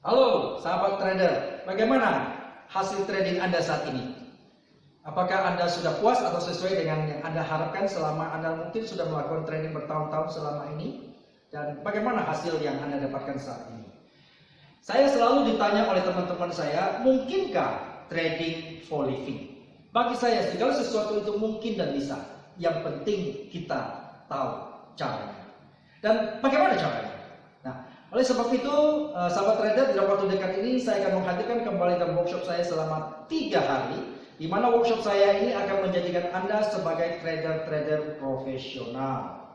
Halo sahabat trader, bagaimana hasil trading Anda saat ini? Apakah Anda sudah puas atau sesuai dengan yang Anda harapkan selama Anda mungkin sudah melakukan trading bertahun-tahun selama ini? Dan bagaimana hasil yang Anda dapatkan saat ini? Saya selalu ditanya oleh teman-teman saya, mungkinkah trading for living? Bagi saya segala sesuatu itu mungkin dan bisa. Yang penting kita tahu caranya. Dan bagaimana caranya? Nah, oleh sebab itu, sahabat trader, dalam waktu dekat ini saya akan menghadirkan kembali dalam workshop saya selama 3 hari, di mana workshop saya ini akan menjadikan Anda sebagai trader-trader profesional.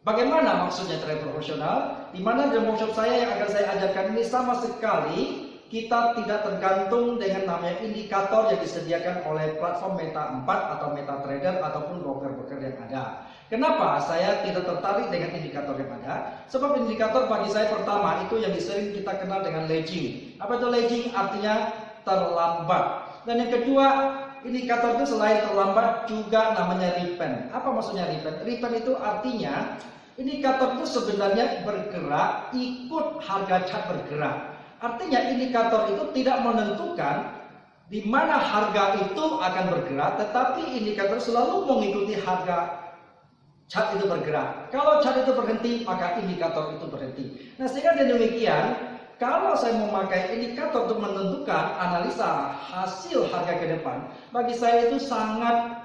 Bagaimana maksudnya trader profesional? Di mana dalam workshop saya yang akan saya ajarkan ini sama sekali kita tidak tergantung dengan namanya indikator yang disediakan oleh platform Meta 4 atau MetaTrader ataupun broker-broker yang ada. Kenapa saya tidak tertarik dengan indikator yang ada? Sebab indikator bagi saya pertama itu yang sering kita kenal dengan lagging. Apa itu lagging? Artinya terlambat. Dan yang kedua, indikator itu selain terlambat juga namanya repent. Apa maksudnya repent? Repent itu artinya indikator itu sebenarnya bergerak ikut harga chart bergerak. Artinya indikator itu tidak menentukan di mana harga itu akan bergerak, tetapi indikator selalu mengikuti harga chart itu bergerak. Kalau chart itu berhenti, maka indikator itu berhenti. Nah, sehingga dengan demikian, kalau saya memakai indikator untuk menentukan analisa hasil harga ke depan, bagi saya itu sangat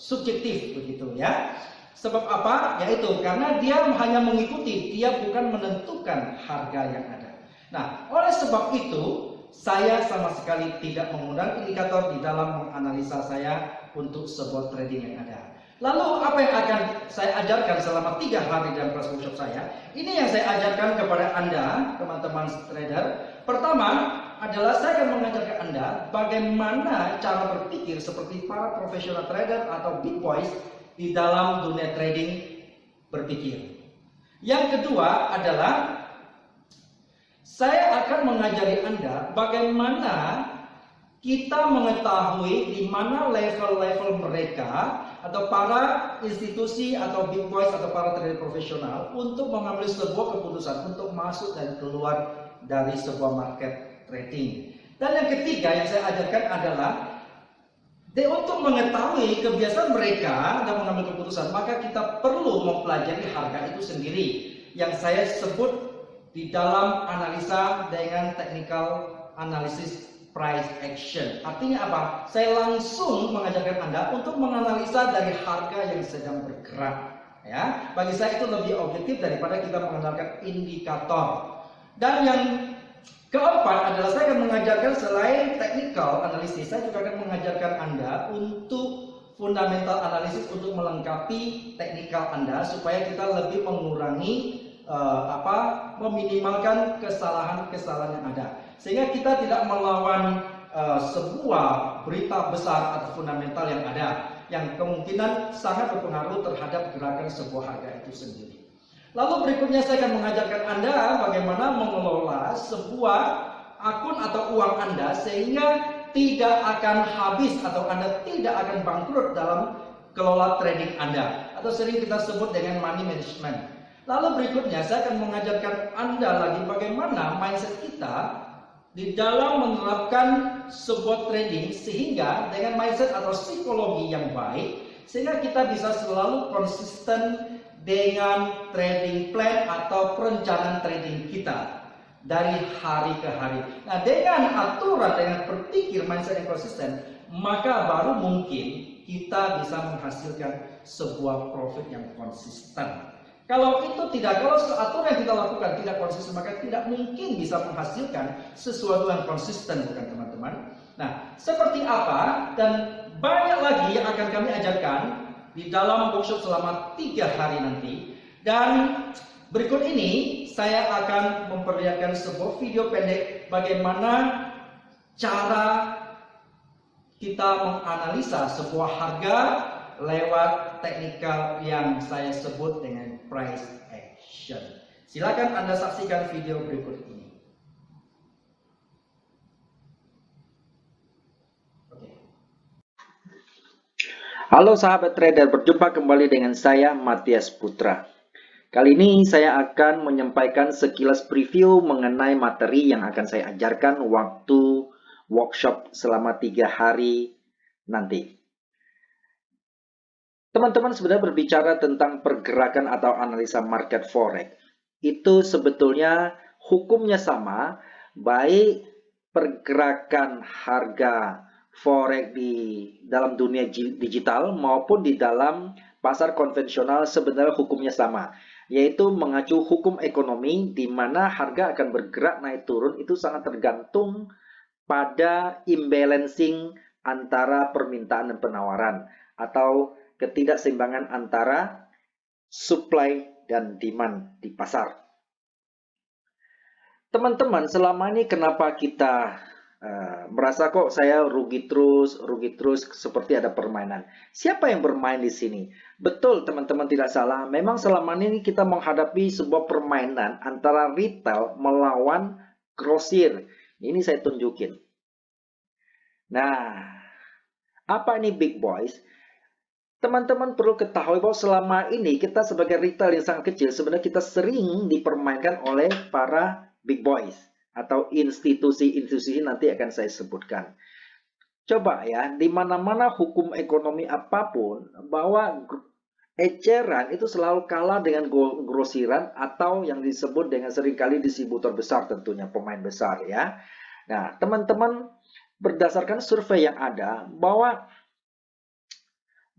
subjektif begitu ya. Sebab apa? Yaitu karena dia hanya mengikuti, dia bukan menentukan harga yang ada. Nah, oleh sebab itu, saya sama sekali tidak menggunakan indikator di dalam menganalisa saya untuk sebuah trading yang ada. Lalu apa yang akan saya ajarkan selama 3 hari dalam kelas workshop saya? Ini yang saya ajarkan kepada Anda, teman-teman trader. Pertama adalah saya akan mengajarkan Anda bagaimana cara berpikir seperti para profesional trader atau big boys di dalam dunia trading berpikir. Yang kedua adalah saya akan mengajari Anda bagaimana kita mengetahui di mana level-level mereka atau para institusi atau big boys atau para trader profesional untuk mengambil sebuah keputusan untuk masuk dan keluar dari sebuah market trading. Dan yang ketiga yang saya ajarkan adalah untuk mengetahui kebiasaan mereka dalam mengambil keputusan, maka kita perlu mempelajari harga itu sendiri yang saya sebut di dalam analisa dengan technical analysis price action. Artinya apa? Saya langsung mengajarkan Anda untuk menganalisa dari harga yang sedang bergerak. Ya, bagi saya itu lebih objektif daripada kita mengandalkan indikator. Dan yang keempat adalah saya akan mengajarkan selain technical analysis, saya juga akan mengajarkan Anda untuk fundamental analysis untuk melengkapi technical Anda supaya kita lebih mengurangi meminimalkan kesalahan-kesalahan yang ada, sehingga kita tidak melawan sebuah berita besar atau fundamental yang ada yang kemungkinan sangat berpengaruh terhadap gerakan sebuah harga itu sendiri. Lalu berikutnya saya akan mengajarkan Anda bagaimana mengelola sebuah akun atau uang Anda sehingga tidak akan habis atau Anda tidak akan bangkrut dalam kelola trading Anda, atau sering kita sebut dengan money management. Lalu berikutnya saya akan mengajarkan Anda lagi bagaimana mindset kita di dalam menerapkan sebuah trading sehingga dengan mindset atau psikologi yang baik sehingga kita bisa selalu konsisten dengan trading plan atau perencanaan trading kita dari hari ke hari. Nah, dengan aturan, dengan berpikir mindset yang konsisten, maka baru mungkin kita bisa menghasilkan sebuah profit yang konsisten. Kalau itu tidak, kalau aturan yang kita lakukan tidak konsisten, maka tidak mungkin bisa menghasilkan sesuatu yang konsisten, bukan teman-teman? Nah, seperti apa dan banyak lagi yang akan kami ajarkan di dalam workshop selama 3 hari nanti. Dan berikut ini saya akan memperlihatkan sebuah video pendek bagaimana cara kita menganalisa sebuah harga lewat teknikal yang saya sebut dengan price action. Silakan Anda saksikan video berikut ini. Halo sahabat trader, berjumpa kembali dengan saya Matias Putra. Kali ini saya akan menyampaikan sekilas preview mengenai materi yang akan saya ajarkan waktu workshop selama 3 hari nanti. Teman-teman sebenarnya berbicara tentang pergerakan atau analisa market forex. Itu sebetulnya hukumnya sama, baik pergerakan harga forex di dalam dunia digital maupun di dalam pasar konvensional sebenarnya hukumnya sama, yaitu mengacu hukum ekonomi di mana harga akan bergerak naik turun itu sangat tergantung pada imbalancing antara permintaan dan penawaran atau ketidakseimbangan antara supply dan demand di pasar. Teman-teman, selama ini kenapa kita merasa kok saya rugi terus seperti ada permainan. Siapa yang bermain di sini? Betul, teman-teman tidak salah. Memang selama ini kita menghadapi sebuah permainan antara retail melawan grosir. Ini saya tunjukin. Nah, apa ini big boys? Teman-teman perlu ketahui bahwa selama ini kita sebagai retail yang sangat kecil, sebenarnya kita sering dipermainkan oleh para big boys atau institusi-institusi nanti akan saya sebutkan. Coba ya, di mana-mana hukum ekonomi apapun, bahwa eceran itu selalu kalah dengan grosiran atau yang disebut dengan seringkali distributor besar tentunya, pemain besar ya. Nah, teman-teman berdasarkan survei yang ada bahwa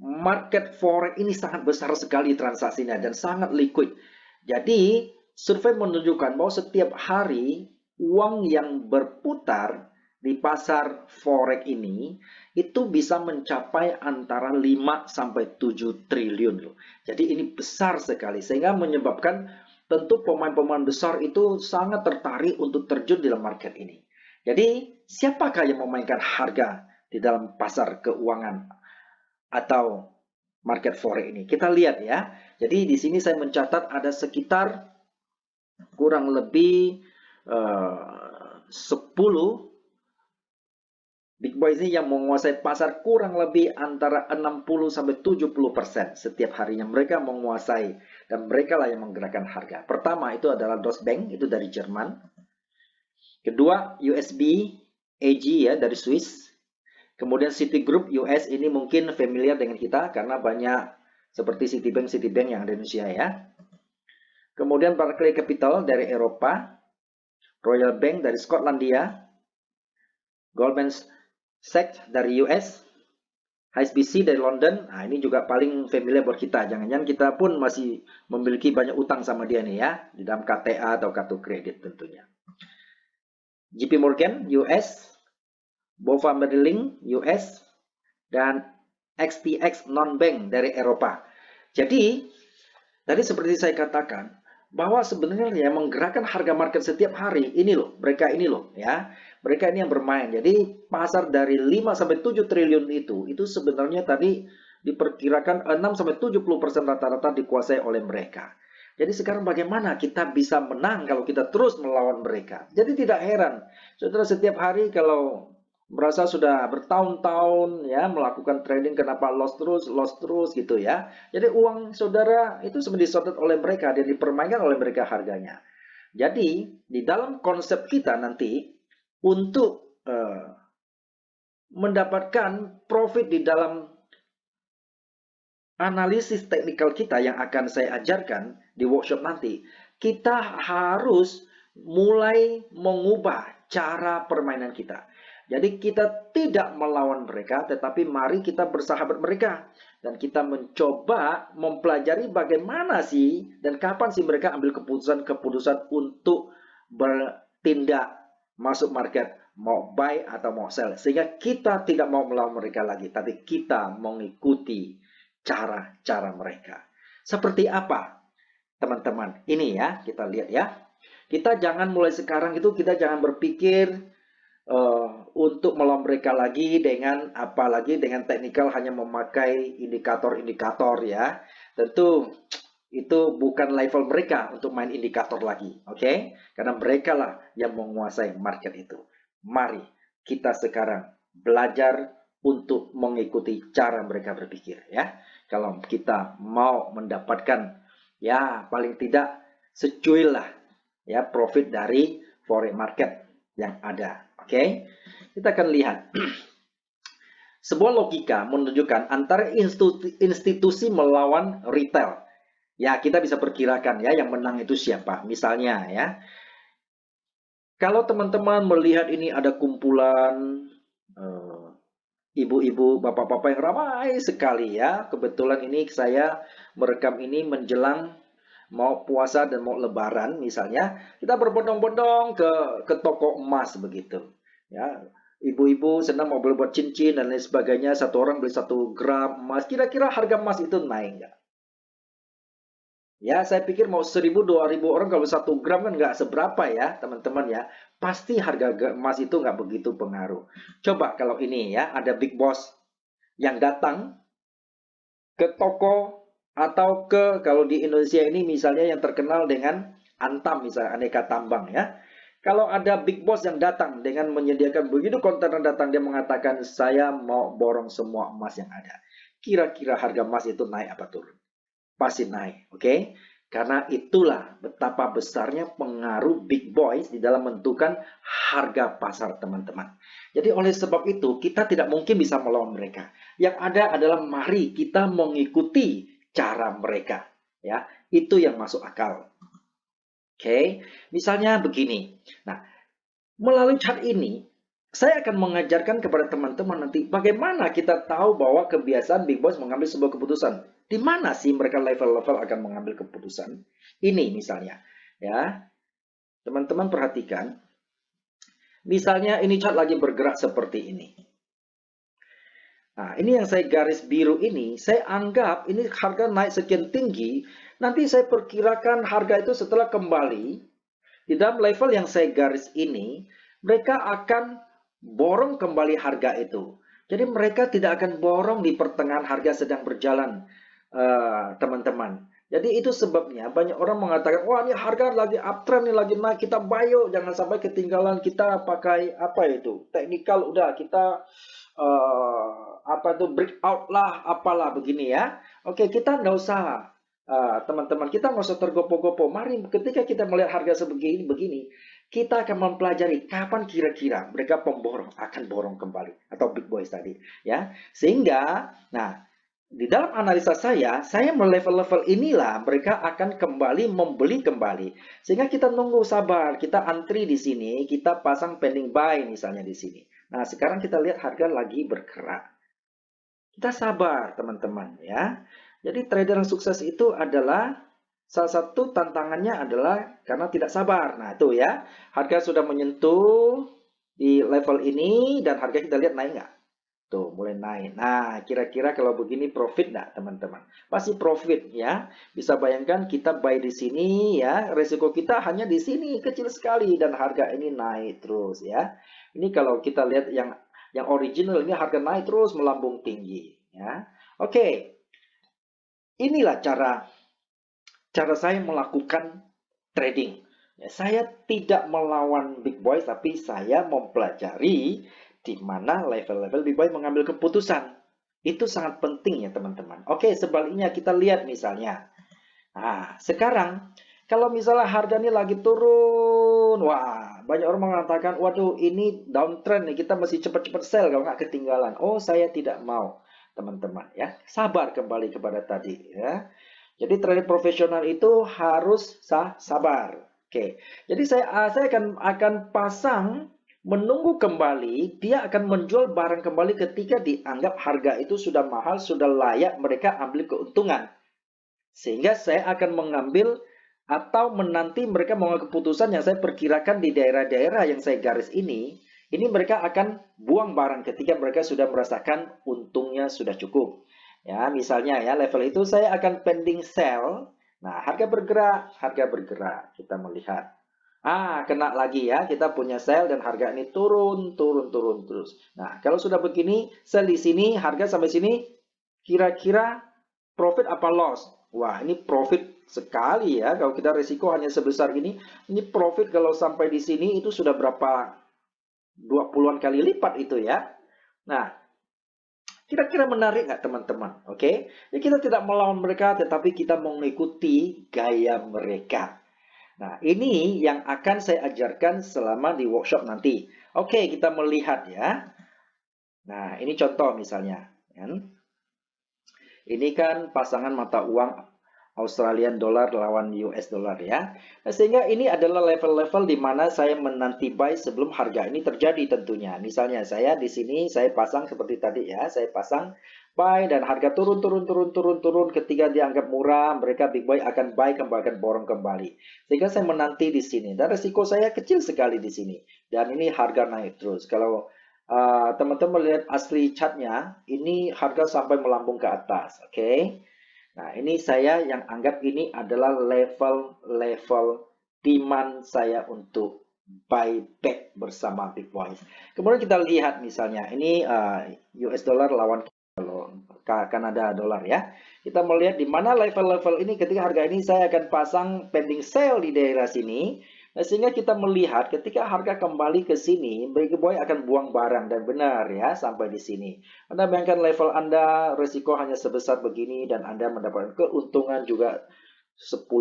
market forex ini sangat besar sekali transaksinya dan sangat liquid. Jadi, survei menunjukkan bahwa setiap hari uang yang berputar di pasar forex ini itu bisa mencapai antara 5 sampai 7 triliun loh. Jadi ini besar sekali sehingga menyebabkan tentu pemain-pemain besar itu sangat tertarik untuk terjun di dalam market ini. Jadi, siapakah yang memainkan harga di dalam pasar keuangan atau market forex ini? Kita lihat ya. Jadi di sini saya mencatat ada sekitar kurang lebih 10 big boys ini yang menguasai pasar kurang lebih antara 60 sampai 70% setiap harinya mereka menguasai dan mereka lah yang menggerakkan harga. Pertama itu adalah Deutsche Bank, itu dari Jerman. Kedua USB AG ya dari Swiss. Kemudian Citigroup US ini mungkin familiar dengan kita karena banyak seperti Citibank yang ada di Indonesia ya. Kemudian Barclays Capital dari Eropa, Royal Bank dari Skotlandia, Goldman Sachs dari US, HSBC dari London. Nah, ini juga paling familiar buat kita. Jangan-jangan kita pun masih memiliki banyak utang sama dia nih ya, di dalam KTA atau kartu kredit tentunya. JP Morgan US, BofA Merrill US, dan XTX non-bank dari Eropa. Jadi, tadi seperti saya katakan, bahwa sebenarnya yang menggerakkan harga market setiap hari, ini loh, mereka ini loh, ya. Mereka ini yang bermain. Jadi, pasar dari 5 sampai 7 triliun itu sebenarnya tadi diperkirakan 6 sampai 70% rata-rata dikuasai oleh mereka. Jadi sekarang bagaimana kita bisa menang kalau kita terus melawan mereka? Jadi tidak heran, saudara setiap hari kalau merasa sudah bertahun-tahun ya melakukan trading kenapa loss terus gitu ya. Jadi uang saudara itu sebenarnya disorot oleh mereka dan dipermainkan oleh mereka harganya. Jadi di dalam konsep kita nanti untuk mendapatkan profit di dalam analisis teknikal kita yang akan saya ajarkan di workshop nanti, kita harus mulai mengubah cara permainan kita. Jadi kita tidak melawan mereka, tetapi mari kita bersahabat mereka. Dan kita mencoba mempelajari bagaimana sih dan kapan sih mereka ambil keputusan untuk bertindak masuk market, mau buy atau mau sell. Sehingga kita tidak mau melawan mereka lagi, tapi kita mengikuti cara-cara mereka. Seperti apa, teman-teman? Ini ya, kita lihat ya. Kita jangan mulai sekarang itu, kita jangan berpikir untuk melawan mereka lagi dengan apalagi dengan teknikal hanya memakai indikator-indikator ya. Tentu itu bukan level mereka untuk main indikator lagi, oke? Karena mereka lah yang menguasai market itu. Mari kita sekarang belajar untuk mengikuti cara mereka berpikir ya. Kalau kita mau mendapatkan Ya, paling tidak secuil lah ya profit dari forex market yang ada. Oke. Kita akan lihat. Sebuah logika menunjukkan antara institusi melawan retail. Ya, kita bisa perkirakan ya yang menang itu siapa. Misalnya ya, kalau teman-teman melihat ini ada kumpulan ibu-ibu, bapak-bapak yang ramai sekali ya. Kebetulan ini saya merekam ini menjelang mau puasa dan mau lebaran misalnya, kita berbondong-bondong ke toko emas begitu. Ya, ibu-ibu senang mau buat cincin dan lain sebagainya. Satu orang beli 1 gram emas. Kira-kira harga emas itu naik nggak? Ya, saya pikir mau 1.000, 2.000 orang kalau 1 gram kan nggak seberapa ya, teman-teman ya. Pasti harga emas itu nggak begitu pengaruh. Coba kalau ini ya, ada big boss yang datang ke toko atau kalau di Indonesia ini misalnya yang terkenal dengan Antam misalnya aneka tambang ya. Kalau ada big boss yang datang dengan menyediakan begitu kontainer datang dia mengatakan saya mau borong semua emas yang ada. Kira-kira harga emas itu naik apa turun? Pasti naik, oke? Karena itulah betapa besarnya pengaruh big boys di dalam menentukan harga pasar teman-teman. Jadi oleh sebab itu kita tidak mungkin bisa melawan mereka. Yang ada adalah mari kita mengikuti cara mereka, ya. Itu yang masuk akal. Oke, misalnya begini. Nah, melalui chart ini saya akan mengajarkan kepada teman-teman nanti bagaimana kita tahu bahwa kebiasaan big boss mengambil sebuah keputusan. Di mana sih mereka level-level akan mengambil keputusan? Ini misalnya, ya. Teman-teman perhatikan. Misalnya ini chart lagi bergerak seperti ini. Nah, ini yang saya garis biru ini, saya anggap ini harga naik sekian tinggi, nanti saya perkirakan harga itu setelah kembali di dalam level yang saya garis ini, mereka akan borong kembali harga itu. Jadi mereka tidak akan borong di pertengahan harga sedang berjalan, teman-teman. Jadi itu sebabnya banyak orang mengatakan, wah ini harga lagi uptrend, ini lagi naik, kita buy yuk, jangan sampai ketinggalan, kita pakai apa itu, teknikal udah, kita apa itu breakout lah, apalah begini ya. Oke, kita nggak usah teman-teman, kita nggak usah tergopoh-gopoh. Mari ketika kita melihat harga sebegini begini, kita akan mempelajari kapan kira-kira mereka pemborong akan borong kembali atau big boys tadi, ya. Sehingga, nah di dalam analisa saya melevel-level inilah mereka akan kembali membeli kembali. Sehingga kita nunggu sabar, kita antri di sini, kita pasang pending buy misalnya di sini. Nah, sekarang kita lihat harga lagi bergerak. Kita sabar, teman-teman ya. Jadi trader yang sukses itu adalah salah satu tantangannya adalah karena tidak sabar. Nah, itu ya. Harga sudah menyentuh di level ini dan harga kita lihat naik nggak? Tuh, mulai naik. Nah, kira-kira kalau begini profit nggak, teman-teman? Pasti profit ya. Bisa bayangkan kita buy di sini ya, resiko kita hanya di sini kecil sekali dan harga ini naik terus ya. Ini kalau kita lihat yang original ini harga naik terus melambung tinggi ya. Oke. Inilah cara saya melakukan trading. Ya, saya tidak melawan big boys tapi saya mempelajari di mana level-level big boy mengambil keputusan. Itu sangat penting ya teman-teman. Oke, sebaliknya kita lihat misalnya. Nah, sekarang kalau misalnya harga ini lagi turun, wah, banyak orang mengatakan, waduh, ini downtrend nih, kita mesti cepat-cepat sell kalau nggak ketinggalan. Oh, saya tidak mau, teman-teman ya. Sabar kembali kepada tadi ya. Jadi trader profesional itu harus sabar. Oke. Jadi saya akan pasang menunggu kembali, dia akan menjual barang kembali ketika dianggap harga itu sudah mahal, sudah layak mereka ambil keuntungan. Sehingga saya akan mengambil atau menanti mereka mengambil keputusan yang saya perkirakan di daerah-daerah yang saya garis ini mereka akan buang barang ketika mereka sudah merasakan untungnya sudah cukup. Ya, misalnya ya level itu saya akan pending sell. Nah, harga bergerak. Kita melihat. Kena lagi ya. Kita punya sell dan harga ini turun terus. Nah, kalau sudah begini, sell di sini, harga sampai sini, kira-kira profit apa loss? Wah, ini profit sekali ya. Kalau kita resiko hanya sebesar ini profit kalau sampai di sini itu sudah berapa 20-an kali lipat itu ya. Nah, Kira-kira menarik nggak teman-teman? Oke, jadi kita tidak melawan mereka, tetapi kita mengikuti gaya mereka. Nah, ini yang akan saya ajarkan selama di workshop nanti. Oke, kita melihat ya. Nah, ini contoh misalnya. Ini kan pasangan mata uang Australian dollar lawan US dollar ya. Nah, sehingga ini adalah level-level di mana saya menanti buy sebelum harga ini terjadi tentunya. Misalnya saya di sini saya pasang seperti tadi ya, saya pasang buy dan harga turun ketika dianggap murah, mereka big buy akan buy kembali akan borong kembali. Sehingga saya menanti di sini dan resiko saya kecil sekali di sini. Dan ini harga naik terus. Kalau teman-teman lihat asli chartnya, ini harga sampai melambung ke atas, oke? Nah, ini saya yang anggap ini adalah level demand saya untuk buy back bersama Big Boys. Kemudian kita lihat misalnya, ini US dollar lawan Kanada dollar ya. Kita melihat di mana level-level ini ketika harga ini saya akan pasang pending sale di daerah sini. Nah, sehingga kita melihat ketika harga kembali ke sini, Big Boy akan buang barang dan benar ya sampai di sini. Anda bayangkan level Anda resiko hanya sebesar begini dan Anda mendapatkan keuntungan juga 10-20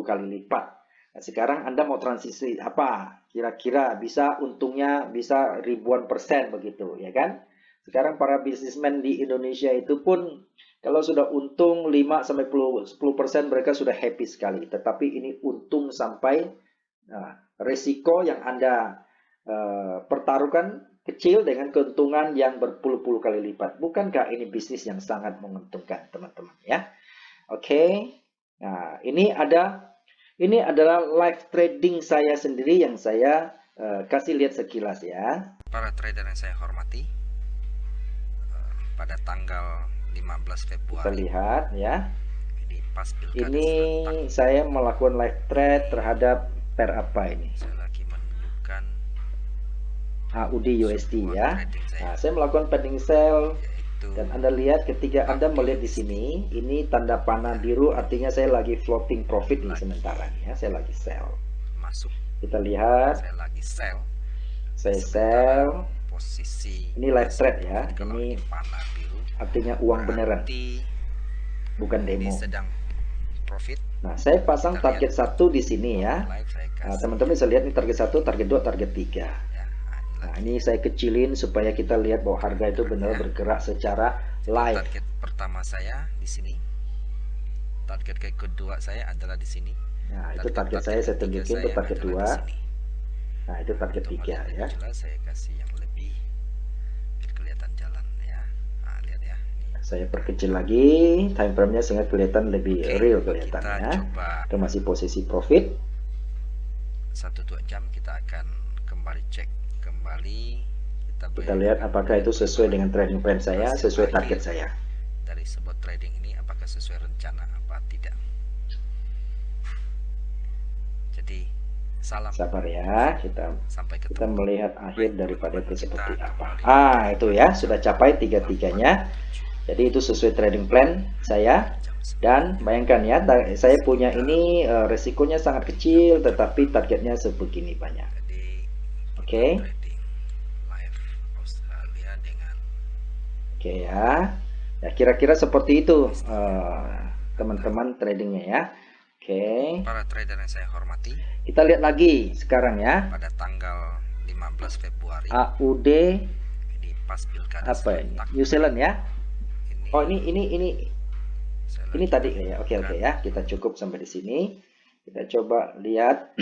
kali lipat. Nah, sekarang Anda mau transisi apa? Kira-kira bisa untungnya bisa ribuan persen begitu ya kan? Sekarang para bisnismen di Indonesia itu pun kalau sudah untung 5-10% mereka sudah happy sekali. Tetapi ini untung sampai resiko yang Anda pertaruhkan kecil dengan keuntungan yang berpuluh-puluh kali lipat. Bukankah ini bisnis yang sangat menguntungkan, teman-teman ya? Oke. Nah, ini adalah live trading saya sendiri yang saya kasih lihat sekilas ya. Para trader yang saya hormati, pada tanggal 15 Kita Februari lihat ya. ini pas pilkada Ini serentak, saya melakukan live trade terhadap pair apa ini? saya lagi menunjukkan AUD USD sebuah ya. trading saya, Nah, saya melakukan pending sell yaitu dan Anda lihat ketika Anda melihat di sini, ini tanda panah biru artinya saya lagi floating profit nih sementara ya, saya lagi sell. masuk, Kita lihat, saya lagi sell, saya sementara sell. posisi Ini live trade ya. kalau Ini ini panah biru artinya uang beneran, berarti bukan ini demo. sedang profit. Nah, saya pasang Kita target lihat 1 di sini ya. live saya Nah, kasih teman-teman bisa lihat ini target 1, target 2, target 3. ya. Nah, ini saya kecilin supaya kita lihat bahwa harga itu benar bergerak secara live. Target pertama saya di sini, target kedua saya adalah di sini. Nah, itu target saya tunjukin, itu target 2. Nah, itu target 3 ya. Jelas saya kasih yang lebih kelihatan jalan ya. Nah, lihat ya. Ini. Saya perkecil lagi time frame-nya sehingga kelihatan lebih real kelihatannya. Kita coba Itu masih posisi profit. 1-2 jam kita akan kembali cek kembali. Kita lihat apakah itu sesuai dengan trading plan saya, sesuai target saya. Dari sebuah trading ini apakah sesuai rencana apa tidak. Jadi salam. Sabar ya, Sampai kita ketemu. melihat akhir daripada itu seperti Kita apa. kembali. Itu ya, sudah capai tiga-tiganya. Jadi itu sesuai trading plan saya. Dan bayangkan ya, saya punya ini resikonya sangat kecil, tetapi targetnya sebegini banyak. Jadi Oke. trading live Australia dengan Oke ya. Ya kira-kira seperti itu teman-teman tradingnya ya. Oke. para trader yang saya hormati, Kita lihat lagi sekarang ya. pada tanggal 15 Februari AUD ini pas pilkada apa ini? serentak. New Zealand ya. Ini Oh ini saya ini lagi tadi ya. Oke menunjukkan ya. Kita cukup sampai di sini. Kita coba lihat.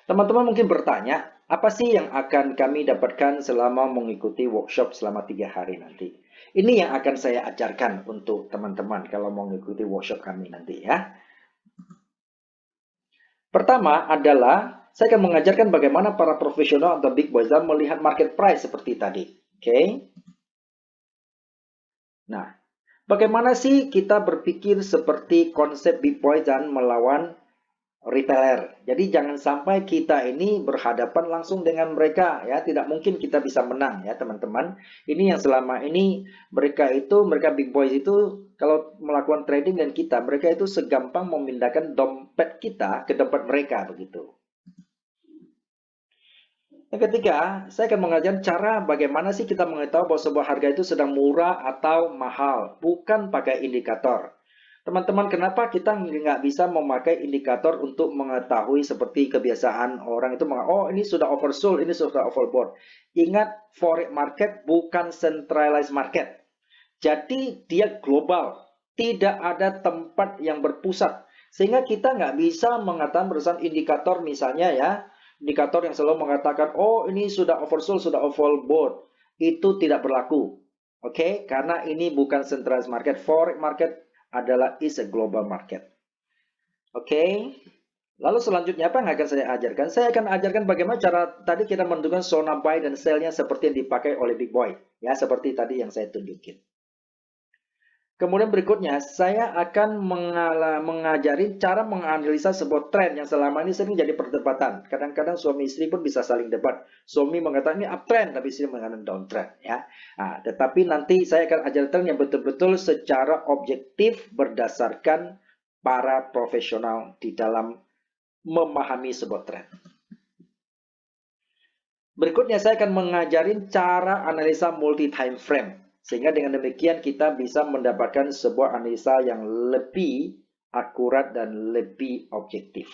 Teman-teman mungkin bertanya, apa sih yang akan kami dapatkan selama mengikuti workshop selama 3 hari nanti? Ini yang akan saya ajarkan untuk teman-teman kalau mau mengikuti workshop kami nanti ya. Pertama adalah saya akan mengajarkan bagaimana para profesional atau big boys melihat market price seperti tadi. Oke. Nah, bagaimana sih kita berpikir seperti konsep big boys dan melawan retailer. Jadi jangan sampai kita ini berhadapan langsung dengan mereka ya, tidak mungkin kita bisa menang ya teman-teman. Ini yang selama ini mereka big boys itu kalau melakukan trading dan mereka itu segampang memindahkan dompet kita ke dompet mereka begitu. Yang ketiga, saya akan mengajarkan cara bagaimana sih kita mengetahui bahwa sebuah harga itu sedang murah atau mahal, bukan pakai indikator. Teman-teman, kenapa kita nggak bisa memakai indikator untuk mengetahui seperti kebiasaan orang itu oh ini sudah oversold, ini sudah overbought. Ingat, forex market bukan centralized market. Jadi dia global, tidak ada tempat yang berpusat. Sehingga kita nggak bisa mengatakan berdasarkan indikator misalnya ya, indikator yang selalu mengatakan, oh ini sudah oversold, sudah overbought. Itu tidak berlaku. Oke, karena ini bukan centralized market. Forex market adalah is a global market. Oke. Lalu selanjutnya apa yang akan saya ajarkan? Saya akan ajarkan bagaimana cara tadi kita menentukan zona buy dan sell-nya seperti yang dipakai oleh Big Boy. Ya, seperti tadi yang saya tunjukin. Kemudian berikutnya, saya akan mengajari cara menganalisa sebuah tren yang selama ini sering jadi perdebatan. Kadang-kadang suami istri pun bisa saling debat. Suami mengatakan ini uptrend, tapi istri mengatakan downtrend. Ya. Nah, tetapi nanti saya akan ajarkan yang betul-betul secara objektif berdasarkan para profesional di dalam memahami sebuah tren. Berikutnya saya akan mengajarin cara analisa multi time frame. Sehingga dengan demikian kita bisa mendapatkan sebuah analisa yang lebih akurat dan lebih objektif.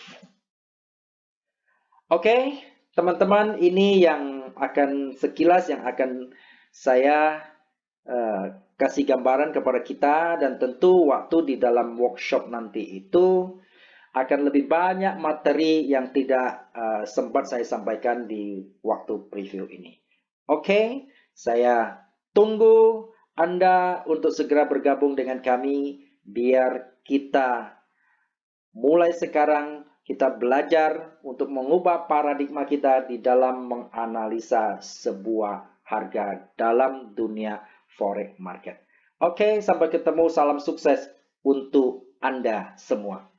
Oke, teman-teman, ini yang akan sekilas yang akan saya kasih gambaran kepada kita, dan tentu waktu di dalam workshop nanti itu akan lebih banyak materi yang tidak sempat saya sampaikan di waktu preview ini. Oke, saya tunggu Anda untuk segera bergabung dengan kami biar kita mulai sekarang kita belajar untuk mengubah paradigma kita di dalam menganalisa sebuah harga dalam dunia forex market. Oke, sampai ketemu. Salam sukses untuk Anda semua.